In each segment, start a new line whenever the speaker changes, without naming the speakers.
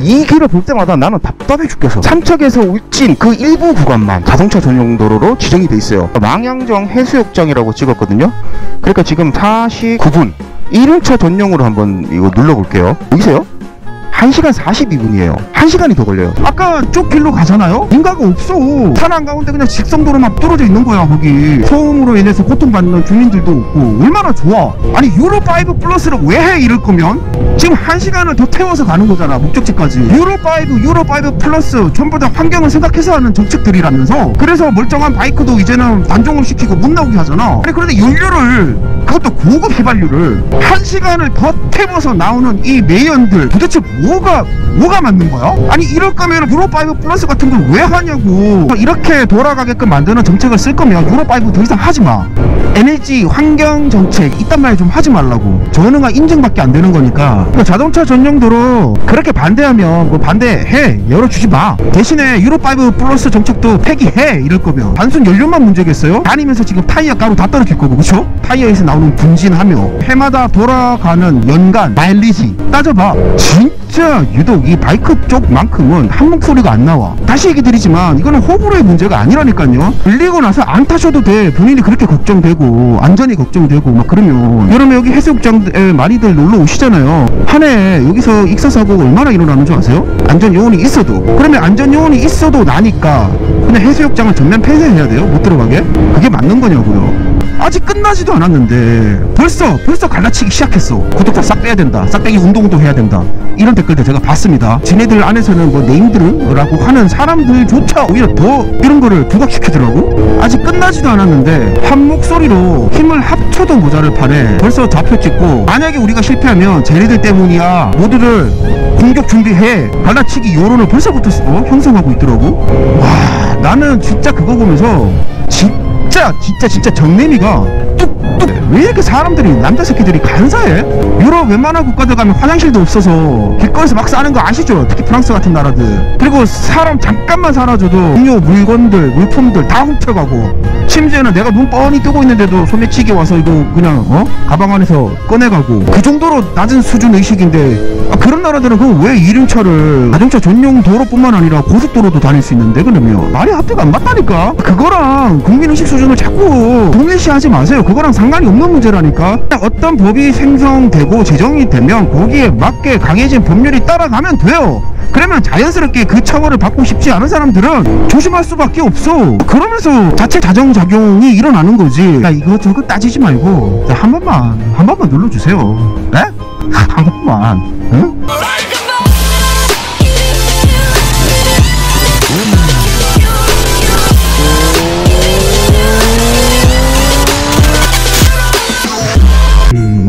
이 길을 볼 때마다 나는 답답해 죽겠어. 삼척에서 울진 그 일부 구간만 자동차 전용 도로로 지정이 돼 있어요. 망향정 해수욕장이라고 찍었거든요. 그러니까 지금 49분 1륜차 전용으로 한번 이거 눌러볼게요. 보이세요? 1시간 42분이에요. 1시간이 더 걸려요. 아까 쪽 길로 가잖아요? 인가가 없어. 산 한가운데 그냥 직선도로만 뚫어져 있는 거야. 거기 소음으로 인해서 고통받는 주민들도 없고 얼마나 좋아. 아니 유로5 플러스를 왜 해? 이럴 거면 지금 1시간을 더 태워서 가는 거잖아. 목적지까지. 유로5 플러스 전부 다 환경을 생각해서 하는 정책들이라면서. 그래서 멀쩡한 바이크도 이제는 단종을 시키고 못 나오게 하잖아. 아니 그런데 연료를, 그것도 고급 휘발유를 1시간을 더 태워서 나오는 이 매연들 도대체 뭐가 맞는 거야? 아니 이럴 거면 유로5 플러스 같은 걸 왜 하냐고. 이렇게 돌아가게끔 만드는 정책을 쓸 거면 유로5 더 이상 하지마. 에너지 환경 정책 이딴 말 좀 하지 말라고. 전응화 인증밖에 안 되는 거니까. 자동차 전용 도로 그렇게 반대하면 뭐 반대해, 열어주지 마. 대신에 유로5 플러스 정책도 폐기해. 이럴 거면 단순 연료만 문제겠어요? 다니면서 지금 타이어 가루 다 떨어질 거고, 그쵸? 타이어에서 나오는 분진하며 해마다 돌아가는 연간 마일리지 따져봐. 진짜 유독 이 바이크 쪽만큼은 한 목소리가 안 나와. 다시 얘기 드리지만 이거는 호불호의 문제가 아니라니까요. 밀리고 나서 안 타셔도 돼. 본인이 그렇게 걱정되고 안전이 걱정되고 막 그러면. 여름에 여기 해수욕장에 많이들 놀러 오시잖아요. 한 해 여기서 익사사고가 얼마나 일어나는 줄 아세요? 안전요원이 있어도. 그러면 안전요원이 있어도 나니까 그냥 해수욕장을 전면 폐쇄해야 돼요? 못 들어가게? 그게 맞는 거냐고요. 아직 끝나지도 않았는데 벌써 갈라치기 시작했어. 구독자 싹 빼야 된다, 싹 빼기 운동도 해야 된다, 이런 댓글들 제가 봤습니다. 지네들 안에서는 뭐 네임드라고 하는 사람들조차 오히려 더 이런 거를 부각시키더라고. 아직 끝나지도 않았는데 한 목소리로 힘을 합쳐도 모자를 판에 벌써 좌표 찍고, 만약에 우리가 실패하면 쟤네들 때문이야, 모두를 공격 준비해, 갈라치기 여론을 벌써부터 형성하고 있더라고. 와, 나는 진짜 그거 보면서 진짜 정내미가 뚝뚝. 왜 이렇게 사람들이, 남자 새끼들이 간사해? 유럽 웬만한 국가들 가면 화장실도 없어서 길거리에서 막 싸는 거 아시죠? 특히 프랑스 같은 나라들. 그리고 사람 잠깐만 사라져도 음료, 물건들, 물품들 다 훔쳐가고, 심지어는 내가 눈 뻔히 뜨고 있는데도 소매치기 와서 이거 그냥 가방 안에서 꺼내가고, 그 정도로 낮은 수준 의식인데, 그런 나라들은 그럼 왜 이륜차를 자동차 전용 도로뿐만 아니라 고속도로도 다닐 수 있는데? 그러면 말이 앞뒤가 안 맞다니까. 그거랑 국민의식 수준을 자꾸 동일시하지 마세요. 그거랑 상관이 없는 문제라니까. 어떤 법이 생성되고 제정이 되면 거기에 맞게 강해진 법률이 따라가면 돼요. 그러면 자연스럽게 그 처벌을 받고 싶지 않은 사람들은 조심할 수밖에 없어. 그러면서 자체 자정작용이 일어나는 거지. 야, 이거저거 따지지 말고 한 번만 눌러주세요. 네? 한 번만. 응?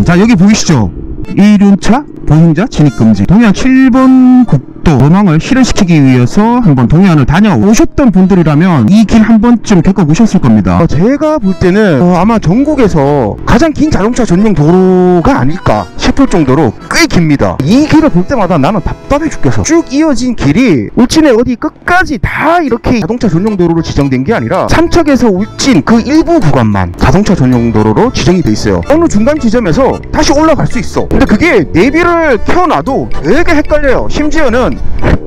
자, 여기 보이시죠? 1륜차 보행자 진입금지, 동해안 7번 국도 도망을 실현시키기 위해서 한번 동해안을 다녀오셨던 분들이라면 이 길 한 번쯤 겪어보셨을 겁니다. 제가 볼 때는 아마 전국에서 가장 긴 자동차 전용 도로가 아닐까 싶을 정도로 꽤 깁니다. 이 길을 볼 때마다 나는 답답해 죽겠어. 쭉 이어진 길이 울진의 어디 끝까지 다 이렇게 자동차 전용 도로로 지정된 게 아니라 삼척에서 울진 그 일부 구간만 자동차 전용 도로로 지정이 돼 있어요. 어느 중간 지점에서 다시 올라갈 수 있어. 근데 그게 내비를 켜놔도 되게 헷갈려요. 심지어는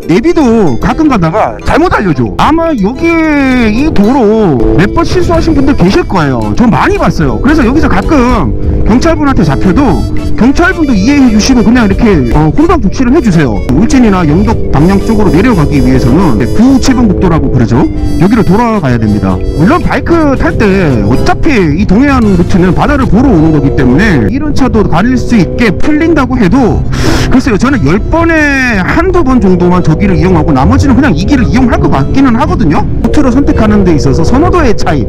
내비도 가끔 가다가 잘못 알려줘. 아마 여기 이 도로 몇 번 실수하신 분들 계실 거예요. 저 많이 봤어요. 그래서 여기서 가끔 경찰분한테 잡혀도 경찰분도 이해해 주시고 그냥 이렇게 혼방 조치를 해주세요. 울진이나 영덕 방향 쪽으로 내려가기 위해서는 9-7번 국도라고 그러죠. 여기로 돌아가야 됩니다. 물론 바이크 탈 때 어차피 이 동해안 루트는 바다를 보러 오는 거기 때문에 이런 차도 다닐 수 있게 풀린다고 해도, 글쎄요, 저는 10번에 한두 번 정도만 저 길을 이용하고 나머지는 그냥 이 길을 이용할 것 같기는 하거든요. 루트를 선택하는 데 있어서 선호도의 차이,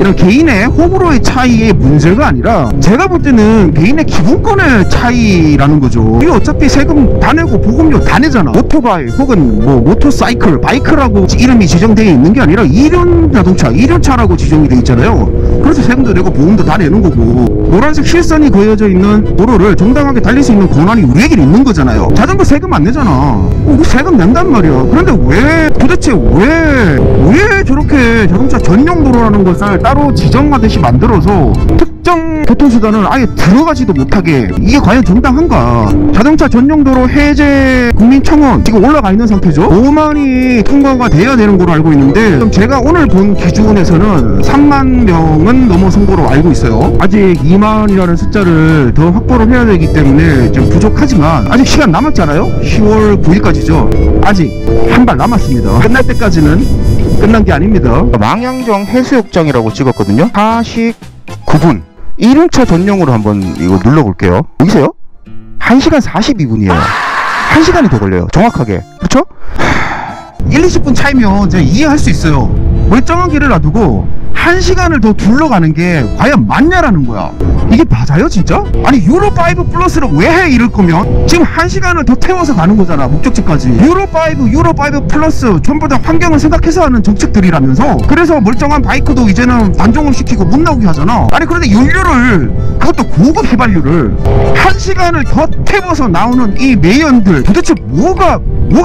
이런 개인의 호불호의 차이의 문제가 아니라 제가 볼 때는 개인의 기분권의 차이라는 거죠. 이게 어차피 세금 다 내고 보급료 다 내잖아. 오토바이 혹은 뭐 모터사이클, 바이크라고 이름이 지정되어 있는 게 아니라 2륜 자동차, 2륜차라고 지정이 되어 있잖아요. 그래서 세금도 내고 보험도 다 내는 거고, 노란색 실선이 그어져 있는 도로를 정당하게 달릴 수 있는 권한이 우리에게 있는 거잖아요. 자전거 세금 안 내잖아. 우리 세금 낸단 말이야. 그런데 도대체 왜 저렇게 자동차 전용 도로라는 것을 따로 지정하듯이 만들어서 특정 교통수단을 아예 들어가지도 못하게, 이게 과연 정당한가? 자동차 전용도로 해제 국민청원 지금 올라가 있는 상태죠. 5만이 통과가 돼야 되는 걸로 알고 있는데, 그럼 제가 오늘 본 기준에서는 3만 명은 넘어선 걸로 알고 있어요. 아직 2만이라는 숫자를 더 확보를 해야 되기 때문에 좀 부족하지만 아직 시간 남았잖아요. 10월 9일까지죠. 아직 한 발 남았습니다. 끝날 때까지는 끝난 게 아닙니다. 망향정 해수욕장이라고 찍었거든요. 49분 1륜차 전용으로 한번 이거 눌러볼게요. 보이세요? 1시간 42분이에요 1시간이 더 걸려요 정확하게. 그쵸? 1, 20분 차이면 제가 이해할 수 있어요. 멀쩡한 길을 놔두고 1시간을 더 둘러가는 게 과연 맞냐라는 거야. 이게 맞아요 진짜? 아니 유로5 플러스를 왜 해 이럴 거면? 지금 1시간을 더 태워서 가는 거잖아 목적지까지. 유로5 플러스 전부 다 환경을 생각해서 하는 정책들이라면서. 그래서 멀쩡한 바이크도 이제는 단종을 시키고 못 나오게 하잖아. 아니 그런데 연료를, 그것도 고급 휘발유를 1시간을 더 태워서 나오는 이 매연들 도대체 뭐가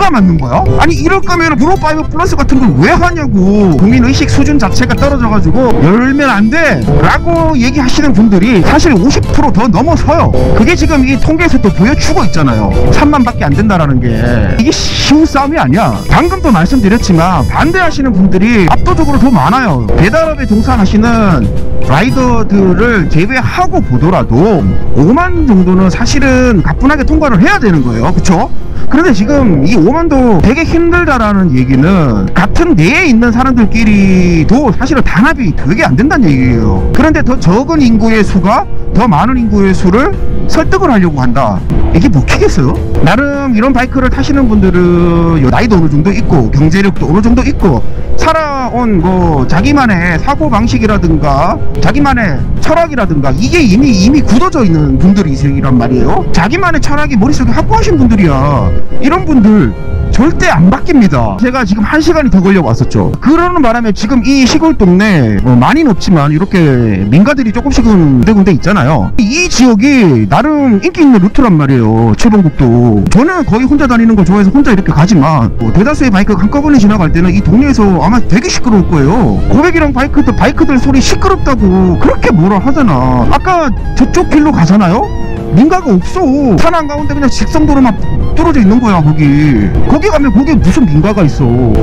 맞는 거야? 아니 이럴 거면 유로5 플러스 같은 걸 왜 하냐고. 국민의식 수준 자체가 떨어져가지고 열면 안 돼 라고 얘기하시는 분들이 사실 50% 더 넘어서요. 그게 지금 이 통계에서 또 보여주고 있잖아요. 3만 밖에 안 된다라는 게. 이게 쉬운 싸움이 아니야. 방금도 말씀드렸지만 반대하시는 분들이 압도적으로 더 많아요. 배달업에 종사하시는 라이더들을 제외하고 보더라도 5만 정도는 사실은 가뿐하게 통과를 해야 되는 거예요. 그쵸? 그런데 지금 이 5만도 되게 힘들다라는 얘기는 같은 내에 있는 사람들끼리도 사실은 단합이 되게 안 된다는 얘기예요. 그런데 더 적은 인구의 수가 더 많은 인구의 수를 설득을 하려고 한다. 이게 먹히겠어요? 나름 이런 바이크를 타시는 분들은 나이도 어느 정도 있고 경제력도 어느 정도 있고 살아온 뭐 자기만의 사고방식이라든가 자기만의 철학이라든가 이게 이미 굳어져 있는 분들이란 말이에요. 자기만의 철학이 머릿속에 확고하신 분들이야. 이런 분들 절대 안 바뀝니다. 제가 지금 1시간이 더 걸려 왔었죠. 그러는 바람에 지금 이 시골 동네 뭐 많이는 없지만 이렇게 민가들이 조금씩은 군데 있잖아요. 이 지역이 나름 인기 있는 루트란 말이에요. 7번국도. 저는 거의 혼자 다니는 걸 좋아해서 혼자 이렇게 가지만 뭐 대다수의 바이크가 한꺼번에 지나갈 때는 이 동네에서 아마 되게 시끄러울 거예요. 고백이랑 바이크들 소리 시끄럽다고 그렇게 뭐라 하잖아. 아까 저쪽 길로 가잖아요. 민가가 없어. 산 한가운데 그냥 직선도로만 뚫어져 있는 거야. 거기 가면 거기에 무슨 민가가 있어.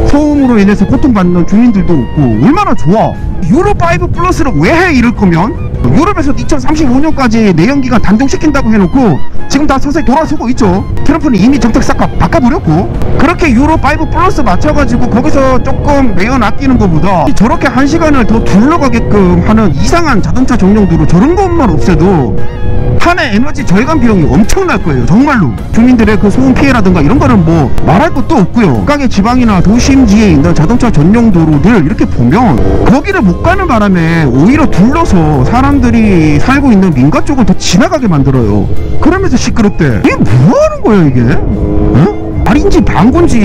소음으로 인해서 고통받는 주민들도 없고 얼마나 좋아. 유로5 플러스를 왜 해 이럴 거면? 유럽에서 2035년까지 내연기관 단종시킨다고 해놓고 지금 다 서서히 돌아서고 있죠. 트럼프는 이미 정책 싹 바꿔버렸고. 그렇게 유로5 플러스 맞춰가지고 거기서 조금 매연 아끼는 것보다 저렇게 1시간을 더 둘러가게끔 하는 이상한 자동차 전용도로 저런 것만 없애도 한 해 에너지 절감 비용이 엄청날 거예요. 정말로. 주민들의 그 소음 피해라든가 이런 거는 뭐 말할 것도 없고요. 각각의 지방이나 도심지에 있는 자동차 전용 도로들 이렇게 보면 거기를 못 가는 바람에 오히려 둘러서 사람들이 살고 있는 민가 쪽을 더 지나가게 만들어요. 그러면서 시끄럽대. 이게 뭐 하는 거예요 이게? 어? 말인지 방군지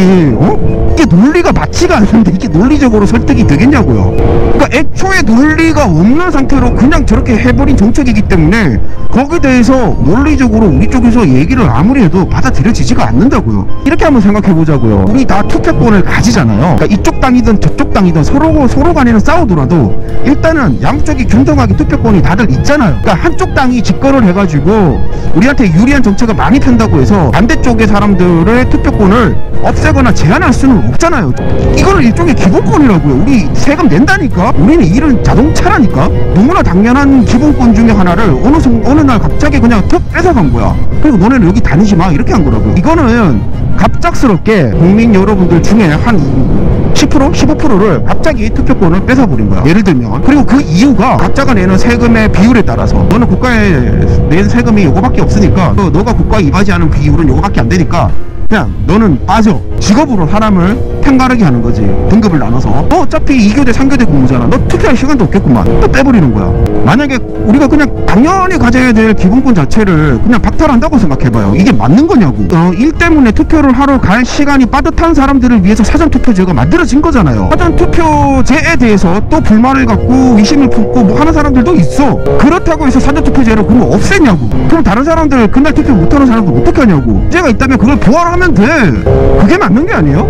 이게 논리가 맞지가 않는데 이게 논리적으로 설득이 되겠냐고요. 그러니까 애초에 논리가 없는 상태로 그냥 저렇게 해버린 정책이기 때문에 거기에 대해서 논리적으로 우리 쪽에서 얘기를 아무리 해도 받아들여지지가 않는다고요. 이렇게 한번 생각해보자고요. 우리 다 투표권을 가지잖아요. 그러니까 이쪽 당이든 저쪽 당이든 서로 간에는 싸우더라도 일단은 양쪽이 균등하게 투표권이 다들 있잖아요. 그러니까 한쪽 당이 집권을 해가지고 우리한테 유리한 정책을 많이 편다고 해서 반대쪽의 사람들의 투표권을 없애거나 제한할 수는 없잖아요. 이거는 일종의 기본권이라고요. 우리 세금 낸다니까. 우리는 일은 자동차라니까. 너무나 당연한 기본권 중에 하나를 어느 날 갑자기 그냥 턱 뺏어간 거야. 그리고 너네는 여기 다니지 마 이렇게 한 거라고요. 이거는 갑작스럽게 국민 여러분들 중에 한 10%? 15%를 갑자기 투표권을 뺏어버린 거야. 예를 들면. 그리고 그 이유가 각자가 내는 세금의 비율에 따라서 너는 국가에 낸 세금이 요거밖에 없으니까 너가 국가에 이바지하는 비율은 요거밖에 안 되니까 그냥 너는 빠져. 직업으로 사람을 편가르게 하는 거지. 등급을 나눠서. 너 어차피 2교대 3교대 근무잖아. 너 투표할 시간도 없겠구만. 또 빼버리는 거야. 만약에 우리가 그냥 당연히 가져야 될 기본권 자체를 그냥 박탈한다고 생각해봐요. 이게 맞는 거냐고. 일 때문에 투표를 하러 갈 시간이 빠듯한 사람들을 위해서 사전투표제가 만들어진 거잖아요. 사전투표제에 대해서 또 불만을 갖고 의심을 품고 뭐 하는 사람들도 있어. 그렇다고 해서 사전투표제를 그럼 없애냐고. 그럼 다른 사람들 그날 투표 못하는 사람들 어떻게 하냐고. 제가 있다면 그걸 보완하면 하면 돼. 그게 맞는 게 아니에요?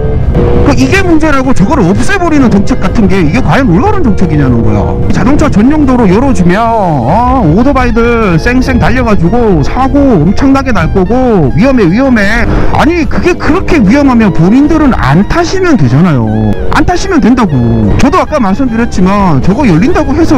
이게 문제라고 저걸 없애버리는 정책 같은 게 이게 과연 올바른 정책이냐는 거야. 자동차 전용도로 열어주면 오토바이들 쌩쌩 달려가지고 사고 엄청나게 날 거고 위험해. 아니 그게 그렇게 위험하면 본인들은 안 타시면 되잖아요. 안 타시면 된다고. 저도 아까 말씀드렸지만 저거 열린다고 해서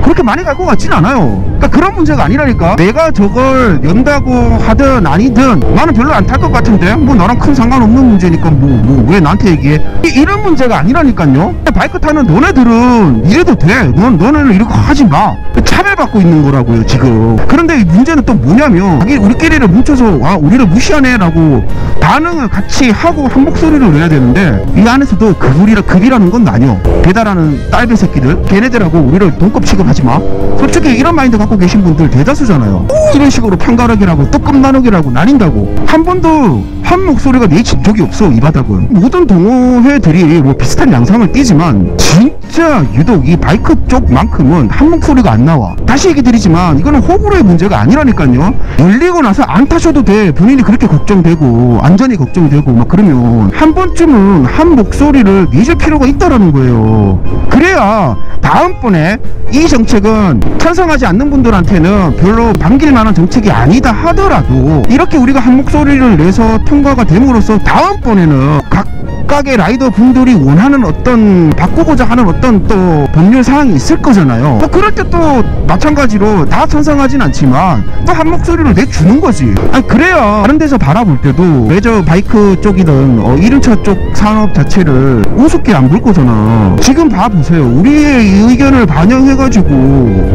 그렇게 많이 갈 것 같진 않아요. 그러니까 그런 문제가 아니라니까. 내가 저걸 연다고 하든 아니든 나는 별로 안 탈 것 같은데 뭐 나랑 큰 상관없는 문제니까 뭐 왜 나한테 얘기해. 이런 문제가 아니라니까요. 바이크 타는 너네들은 이래도 돼. 너네는 이렇게 하지 마. 차별받고 있는 거라고요 지금. 그런데 문제는 또 뭐냐면 우리끼리를 뭉쳐서 우리를 무시하네 라고 반응을 같이 하고 한 목소리를 내야 되는데 이 안에서도 급이라는 건 나뉘어. 배달하는 딸배 새끼들 걔네들하고 우리를 동급 취급하지 마. 솔직히 이런 마인드 갖고 계신 분들 대다수잖아요. 이런 식으로 편가르기라고 뚜껑 나누기라고 나뉜다고 한 번도 한 목소리가 내진 적이 없어. 이 바닥은 모든 동호회들이 뭐 비슷한 양상을 띠지만 진짜 유독 이 바이크 쪽만큼은 한 목소리가 안 나와. 다시 얘기 드리지만 이거는 호불호의 문제가 아니라니까요. 열리고 나서 안 타셔도 돼. 본인이 그렇게 걱정되고 안전이 걱정되고 막 그러면 한 번쯤은 한 목소리를 내줄 필요가 있다라는 거예요. 그래야 다음번에 이 정책은 찬성하지 않는 분들한테는 별로 반길 만한 정책이 아니다 하더라도 이렇게 우리가 한 목소리를 내서 통과가 됨으로써 다음번에는 각각의 라이더 분들이 원하는 어떤 바꾸고자 하는 어떤 또 법률 사항이 있을 거잖아요. 또 그럴 때 또 마찬가지로 다 찬성하진 않지만 또 한 목소리를 내주는 거지. 아니 그래야 다른 데서 바라볼 때도 레저 바이크 쪽이든 이륜차 쪽 산업 자체를 우습게 안 볼 거잖아. 지금 봐보세요. 우리의 의견을 반영해가지고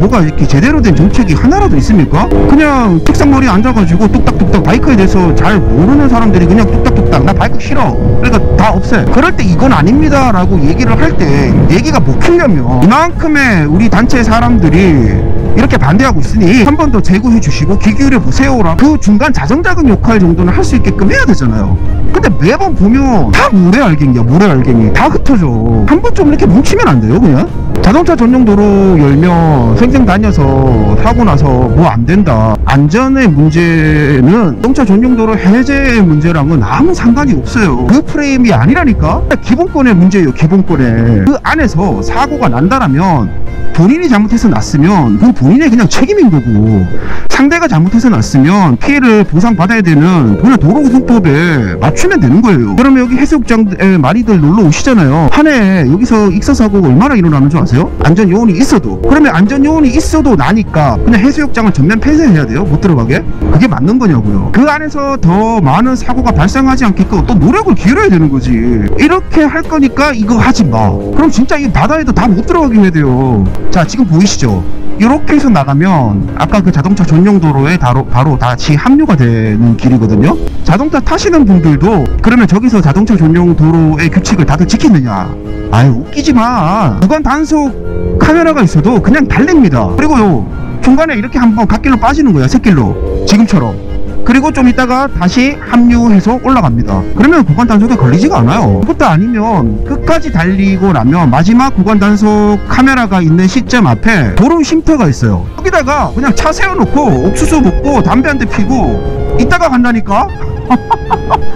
뭐가 이렇게 제대로 된 정책이 하나라도 있습니까? 그냥 책상머리에 앉아가지고 뚝딱뚝딱 바이크에 대해서 잘 모르는 사람들이 그냥 뚝딱뚝딱 나 바이크 싫어 그러니까 다 없애. 그럴 때 이건 아닙니다 라고 얘기를 할 때 얘기가 먹히려면 이만큼의 우리 단체 사람들이 이렇게 반대하고 있으니 한 번 더 재고해 주시고 귀 기울여 보세요라 그 중간 자정작은 역할 정도는 할 수 있게끔 해야 되잖아요. 근데 매번 보면 다 모래알갱이 다 흩어져. 한 번 좀 이렇게 뭉치면 안 돼요 그냥? 자동차 전용 도로 열면 쌩쌩 다녀서 사고 나서 뭐 안 된다. 안전의 문제는 자동차 전용 도로 해제의 문제랑은 아무 상관이 없어요. 그 프레임이 아니라니까. 기본권의 문제예요. 기본권에 그 안에서 사고가 난다라면 본인이 잘못해서 났으면 그건 본인의 그냥 책임인 거고 상대가 잘못해서 났으면 피해를 보상받아야 되는 그냥 도로교통법에 맞추면 되는 거예요. 그러면 여기 해수욕장에 많이들 놀러 오시잖아요. 한 해 여기서 익사사고가 얼마나 일어나는 줄 아세요? 안전요원이 있어도. 그러면 안전요원이 있어도 나니까 그냥 해수욕장을 전면 폐쇄해야 돼요? 못 들어가게? 그게 맞는 거냐고요. 그 안에서 더 많은 사고가 발생하지 않게끔 또 노력을 기울여야 되는 거지. 이렇게 할 거니까 이거 하지 마. 그럼 진짜 이 바다에도 다 못 들어가게 해야 돼요. 자 지금 보이시죠? 이렇게 해서 나가면 아까 그 자동차 전용 도로에 바로 다시 합류가 되는 길이거든요. 자동차 타시는 분들도 그러면 저기서 자동차 전용 도로의 규칙을 다들 지키느냐? 아유 웃기지마. 구간 단속 카메라가 있어도 그냥 달립니다. 그리고요 중간에 이렇게 한번 갓길로 빠지는 거야. 샛길로 지금처럼. 그리고 좀 이따가 다시 합류해서 올라갑니다. 그러면 구간 단속에 걸리지가 않아요. 그것도 아니면 끝까지 달리고 나면 마지막 구간 단속 카메라가 있는 시점 앞에 도로 쉼터가 있어요. 여기다가 그냥 차 세워놓고 옥수수 먹고 담배 한 대 피고 이따가 간다니까.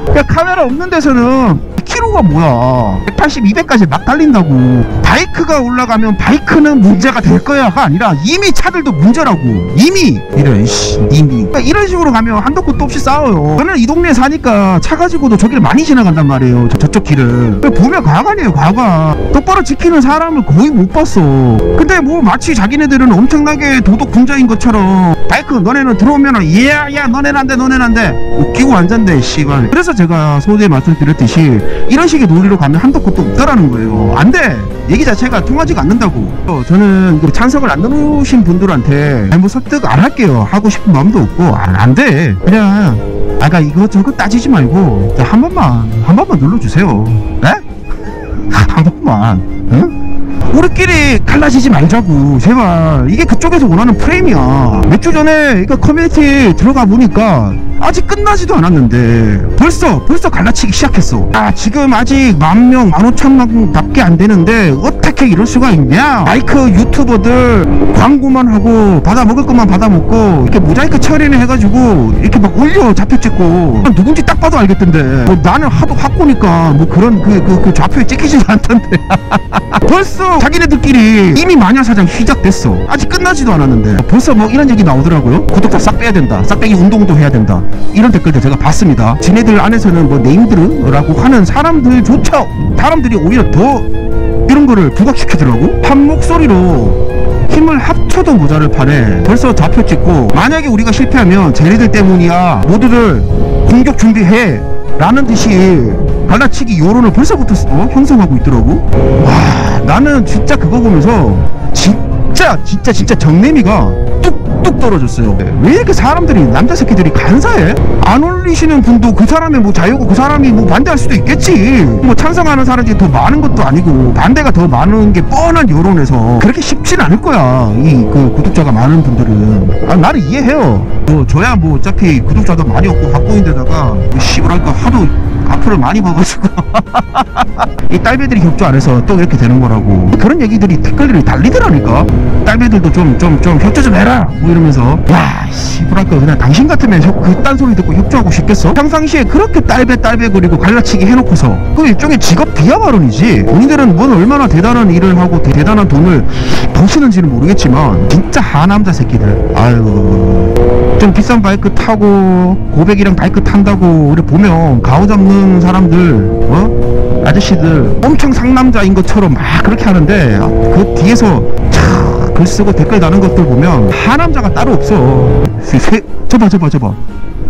그냥 카메라 없는 데서는 키로가 뭐야 180, 200까지 막 달린다고. 바이크가 올라가면 바이크는 문제가 될 거야가 아니라 이미 차들도 문제라고. 이미 그러니까 이런 식으로 가면 한도 끝도 없이 싸워요. 저는 이 동네에 사니까 차 가지고도 저길 많이 지나간단 말이에요. 저쪽 길을 보면 과관이에요. 과관. 똑바로 지키는 사람을 거의 못 봤어. 근데 뭐 마치 자기네들은 엄청나게 도덕 분자인 것처럼 바이크 너네는 들어오면은 야 너네는 안돼 웃기고 앉았네 씨발. 그래서 제가 소재에 말씀드렸듯이 이런 식의 논리로 가면 한도 끝도 없다라는 거예요. 안돼. 얘기 자체가 통하지가 않는다고. 저는 찬성을 안 누르신 분들한테 뭐 설득 안 할게요. 하고 싶은 마음도 없고 안돼. 그냥 아까 이것저것 따지지 말고 한 번만 눌러주세요. 네? 한 번만. 응? 우리끼리 갈라지지 말자고 제발. 이게 그쪽에서 원하는 프레임이야. 몇 주 전에 커뮤니티 들어가 보니까
아직 끝나지도 않았는데 벌써 갈라치기 시작했어. 지금 아직 10,000명 15,000명밖에 안 되는데 어떻게 이럴 수가 있냐. 마이크 유튜버들 광고만 하고 받아 먹을 것만 받아 먹고 이렇게 모자이크 처리를 해가지고 이렇게 막 올려 좌표 찍고 누군지 딱 봐도 알겠던데 뭐 나는 하도 학고니까 뭐 그런 그 좌표에 찍히지도 않던데 벌써 자기네들끼리 이미 마녀사장 시작됐어. 아직 끝나지도 않았는데 벌써 뭐 이런 얘기 나오더라고요. 구독자 싹 빼야 된다, 싹 빼기 운동도 해야 된다, 이런 댓글들 제가 봤습니다. 지네들 안에서는 뭐 네임드르라고 하는 사람들조차 사람들이 오히려 더 이런 거를 부각시키더라고. 한 목소리로 힘을 합쳐도 모자를 파네. 벌써 좌표 찍고 만약에 우리가 실패하면 쟤네들 때문이야, 모두들 공격 준비해 라는 듯이 갈라치기 여론을 벌써부터 형성하고 있더라고. 와, 나는 진짜 그거 보면서 진짜 정내미가 뚝뚝 떨어졌어요. 왜 이렇게 사람들이, 남자 새끼들이 간사해? 안 올리시는 분도 그 사람의 뭐 자유고 그 사람이 뭐 반대할 수도 있겠지. 뭐 찬성하는 사람들이 더 많은 것도 아니고 반대가 더 많은 게 뻔한 여론에서 그렇게 쉽진 않을 거야. 이 그 구독자가 많은 분들은. 나는 이해해요. 뭐 저야 뭐 어차피 구독자도 많이 없고 학부인데다가 씨부랄까 하도 악플을 많이 먹어가지고 이 딸배들이 협조 안 해서 또 이렇게 되는 거라고. 그런 얘기들이 댓글들이 달리더라니까. 딸배들도 좀 협조 좀 해라 뭐 이러면서. 야 씨부랄까, 그냥 당신 같으면 그딴 소리 듣고 협조하고 싶겠어? 평상시에 그렇게 딸배 그리고 갈라치기 해놓고서 그 일종의 직업 비하 발언이지. 본인들은 뭔 얼마나 대단한 일을 하고 대단한 돈을 버시는지는 모르겠지만 진짜 하남자 새끼들. 아유, 좀 비싼 바이크 타고 고백이랑 바이크 탄다고 우리 보면 가오 잡는 사람들, 아저씨들 엄청 상남자인 것처럼 막 그렇게 하는데 그 뒤에서 글 쓰고 댓글 다는 것들 보면 하남자가 따로 없어. 저봐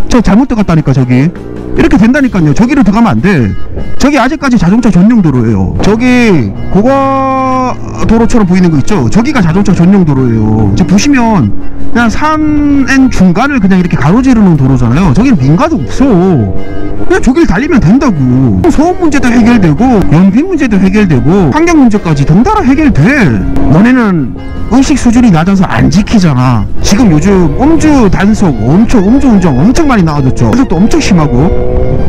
저 잘못 들어갔다니까. 저기 이렇게 된다니까요. 저기로 들어가면 안 돼. 저기 아직까지 자동차 전용 도로예요. 저기 고가도로처럼 보이는 거 있죠? 저기가 자동차 전용 도로예요. 지금 보시면 그냥 산엔 중간을 그냥 이렇게 가로지르는 도로잖아요. 저기는 민가도 없어. 그냥 저길 달리면 된다고. 소음 문제도 해결되고 연비 문제도 해결되고 환경 문제까지 덩달아 해결돼. 너네는 의식 수준이 낮아서 안 지키잖아. 지금 요즘 음주 단속 음주 운전 엄청 많이 나와졌죠. 단속도 엄청 심하고.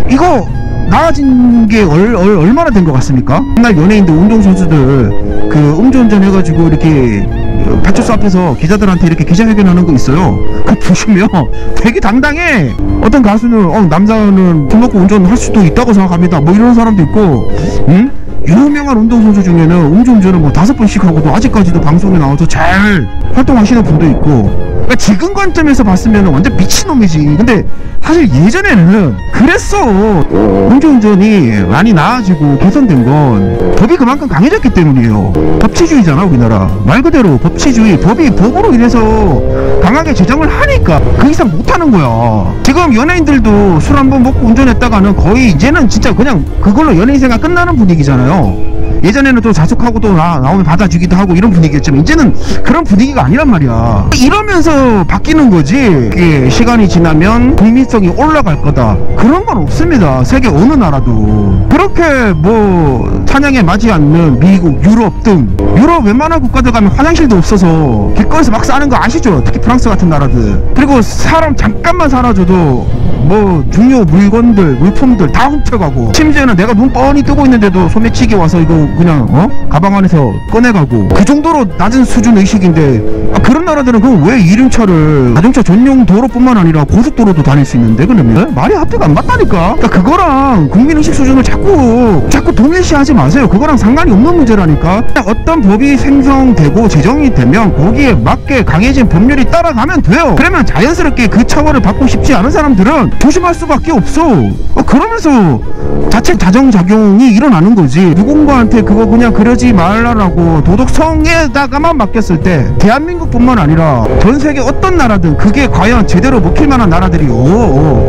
이거 나아진 게 얼마나 된 것 같습니까? 옛날 연예인들, 운동선수들 그 음주운전 해가지고 이렇게 파출소 앞에서 기자들한테 이렇게 기자회견하는 거 있어요. 그거 보시면 되게 당당해. 어떤 가수는 남자는 술 먹고 운전할 수도 있다고 생각합니다 뭐 이런 사람도 있고, 유명한 운동선수 중에는 음주운전을 뭐 5번씩 하고도 아직까지도 방송에 나와서 잘 활동하시는 분도 있고. 그러니까 지금 관점에서 봤으면 완전 미친놈이지. 근데 사실 예전에는 그랬어. 음주운전이 많이 나아지고 개선된 건 법이 그만큼 강해졌기 때문이에요. 법치주의잖아 우리나라. 말 그대로 법치주의. 법으로 인해서 강하게 제정을 하니까 그 이상 못하는 거야. 지금 연예인들도 술 한번 먹고 운전했다가는 거의 이제는 진짜 그냥 그걸로 연예인 생활 끝나는 분위기잖아요. 예전에는 또 자숙하고 또 나오면 받아주기도 하고 이런 분위기였지만 이제는 그런 분위기가 아니란 말이야. 이러면서 바뀌는 거지. 이게 시간이 지나면 국민성이 올라갈 거다, 그런 건 없습니다. 세계 어느 나라도. 그렇게 뭐 찬양에 맞지 않는 미국, 유럽 등 유럽 웬만한 국가들 가면 화장실도 없어서 길거리에서 막 싸는 거 아시죠? 특히 프랑스 같은 나라들. 그리고 사람 잠깐만 사라져도 뭐 중요 물품들 다 훔쳐가고, 심지어는 내가 눈 뻔히 뜨고 있는데도 소매치기 와서 이거 그냥 가방 안에서 꺼내가고, 그 정도로 낮은 수준 의식인데 그런 나라들은 그럼 왜 이륜차를 자동차 전용 도로뿐만 아니라 고속도로도 다닐 수 있는데 그러면 말이 합대가 안 맞다니까. 그러니까 그거랑 국민의식 수준을 자꾸 동일시하지 마세요. 그거랑 상관이 없는 문제라니까. 어떤 법이 생성되고 제정이 되면 거기에 맞게 강해진 법률이 따라가면 돼요. 그러면 자연스럽게 그 처벌을 받고 싶지 않은 사람들은 조심할 수밖에 없어. 그러면서 자체 자정작용이 일어나는 거지. 누군가한테 그거 그냥 그러지 말라라고 도덕성에다가만 맡겼을 때 대한민국뿐만 아니라 전 세계 어떤 나라든 그게 과연 제대로 먹힐 만한 나라들이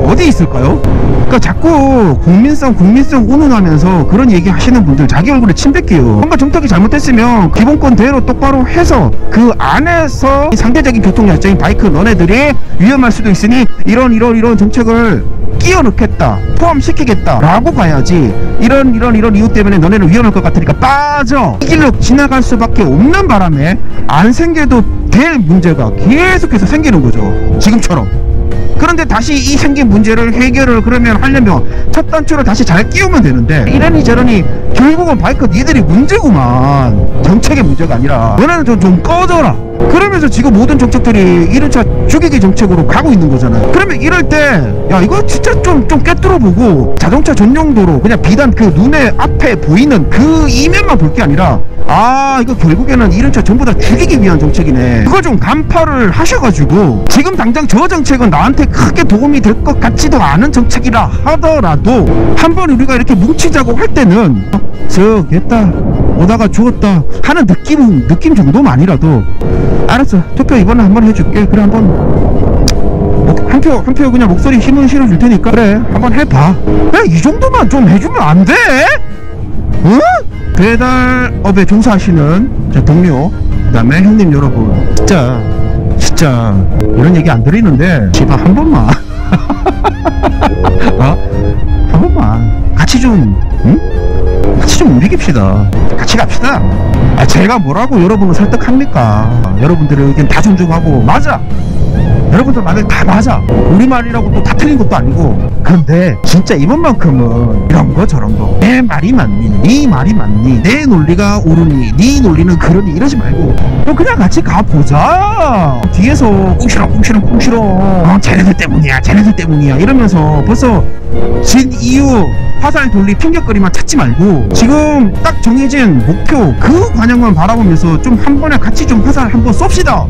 어디 있을까요? 그러니까 자꾸 국민성 운운하면서 그런 얘기 하시는 분들 자기 얼굴에 침 뱉기요. 뭔가 정책이 잘못됐으면 기본권대로 똑바로 해서 그 안에서 상대적인 교통약자인 바이크 너네들이 위험할 수도 있으니 이런 정책을 끼워 넣겠다, 포함시키겠다 라고 가야지. 이런 이유 때문에 너네는 위험할 것 같으니까 빠져, 이 길로 지나갈 수밖에 없는 바람에 안 생겨도 될 문제가 계속해서 생기는 거죠. 지금처럼. 그런데 다시 이 생긴 문제를 해결을 그러면 하려면 첫 단추를 다시 잘 끼우면 되는데 이러니 저러니 결국은 바이크 니들이 문제구만. 정책의 문제가 아니라 너네는 좀 꺼져라. 그러면서 지금 모든 정책들이 1차 죽이기 정책으로 가고 있는 거잖아요. 그러면 이럴 때 야 이거 진짜 좀 꿰뚫어 보고 자동차 전용도로 그냥 비단 그 눈에 앞에 보이는 그 이면만 볼 게 아니라 아 이거 결국에는 1차 전부 다 죽이기 위한 정책이네. 그걸 좀 간파를 하셔가지고 지금 당장 저 정책은 나한테 크게 도움이 될 것 같지도 않은 정책이라 하더라도 한번 우리가 이렇게 뭉치자고 할 때는 됐다 오다가 죽었다 하는 느낌 정도만이라도 알았어 투표 이번에 한번 해줄게. 그래 한번 한 표 그냥 목소리 힘은 실어줄 테니까 그래 한번 해봐. 그래 이 정도만 좀 해주면 안 돼? 응? 배달업에 종사하시는 제 동료 그다음에 형님 여러분 진짜 이런 얘기 안 드리는데 제발 한 번만 한 번만 같이 좀 응? 같이 좀 움직입시다. 같이 갑시다. 제가 뭐라고 여러분을 설득합니까? 여러분들의 의견 다 존중하고 맞아 여러분들 말은 다 맞아. 우리 말이라고 또 다 틀린 것도 아니고. 근데 진짜 이번만큼은 이런 거 저런 거 내 말이 맞니? 네 말이 맞니? 내 논리가 옳으니? 네 논리는 그러니? 이러지 말고 그냥 같이 가보자. 뒤에서 꿍시렁 쟤네들 때문이야 이러면서 벌써 진 이유 화살 돌리 핑계거리만 찾지 말고 지금 딱 정해진 목표 그 관영만 바라보면서 좀 한 번에 같이 좀 화살 한번 쏩시다.